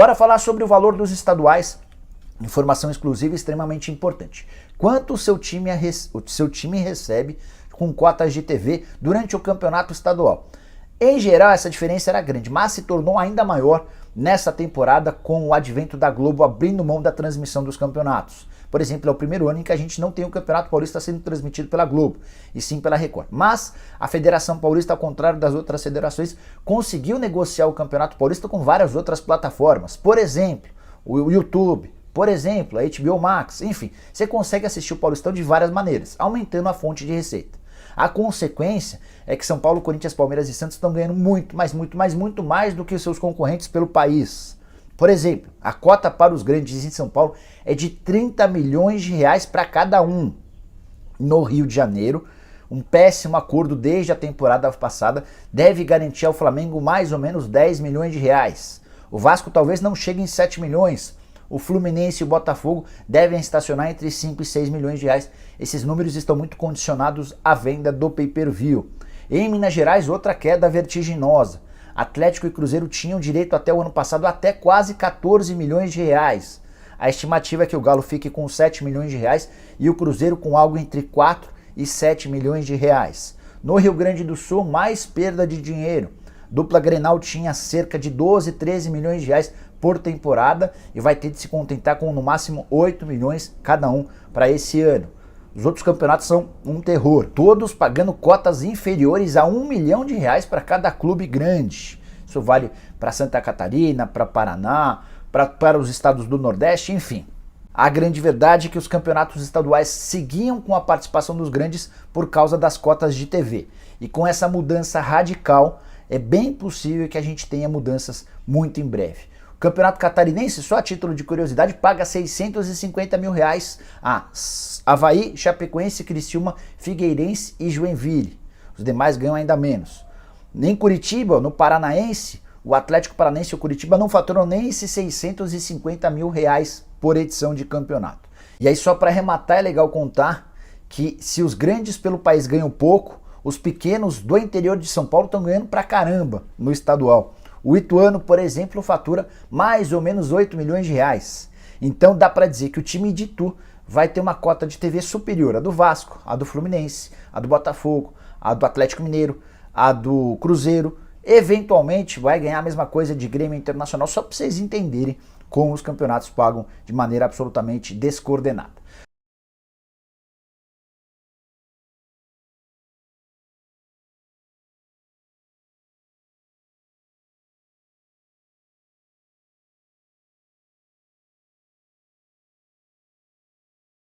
Bora falar sobre o valor dos estaduais. Informação exclusiva extremamente importante. Quanto o seu time recebe com cotas de TV durante o campeonato estadual? Em geral, essa diferença era grande, mas se tornou ainda maior nessa temporada com o advento da Globo abrindo mão da transmissão dos campeonatos. Por exemplo, é o primeiro ano em que a gente não tem o Campeonato Paulista sendo transmitido pela Globo, e sim pela Record. Mas a Federação Paulista, ao contrário das outras federações, conseguiu negociar o Campeonato Paulista com várias outras plataformas. Por exemplo, o YouTube, por exemplo, a HBO Max, enfim, você consegue assistir o Paulistão de várias maneiras, aumentando a fonte de receita. A consequência é que São Paulo, Corinthians, Palmeiras e Santos estão ganhando muito mais do que os seus concorrentes pelo país. Por exemplo, a cota para os grandes em São Paulo é de 30 milhões de reais para cada um. No Rio de Janeiro, um péssimo acordo desde a temporada passada deve garantir ao Flamengo mais ou menos 10 milhões de reais. O Vasco talvez não chegue em 7 milhões. O Fluminense e o Botafogo devem estacionar entre 5 e 6 milhões de reais. Esses números estão muito condicionados à venda do pay-per-view. Em Minas Gerais, outra queda vertiginosa. Atlético e Cruzeiro tinham direito até o ano passado até quase 14 milhões de reais. A estimativa é que o Galo fique com 7 milhões de reais e o Cruzeiro com algo entre 4 e 7 milhões de reais. No Rio Grande do Sul, mais perda de dinheiro. Dupla Grenal tinha cerca de 12, 13 milhões de reais por temporada e vai ter de se contentar com no máximo 8 milhões cada um para esse ano. Os outros campeonatos são um terror, todos pagando cotas inferiores a 1 milhão de reais para cada clube grande. Isso vale para Santa Catarina, para Paraná, para os estados do Nordeste, enfim. A grande verdade é que os campeonatos estaduais seguiam com a participação dos grandes por causa das cotas de TV. E com essa mudança radical, é bem possível que a gente tenha mudanças muito em breve. O Campeonato Catarinense, só a título de curiosidade, paga 650 mil reais a Avaí, Chapecoense, Criciúma, Figueirense e Joinville. Os demais ganham ainda menos. Nem Curitiba, no Paranaense, o Atlético Paranaense e o Curitiba não faturam nem esses 650 mil reais por edição de campeonato. E aí, só para arrematar, é legal contar que se os grandes pelo país ganham pouco, os pequenos do interior de São Paulo estão ganhando pra caramba no estadual. O Ituano, por exemplo, fatura mais ou menos 8 milhões de reais. Então dá para dizer que o time de Itu vai ter uma cota de TV superior à do Vasco, à do Fluminense, à do Botafogo, à do Atlético Mineiro, à do Cruzeiro. Eventualmente vai ganhar a mesma coisa de Grêmio Internacional, só para vocês entenderem como os campeonatos pagam de maneira absolutamente descoordenada.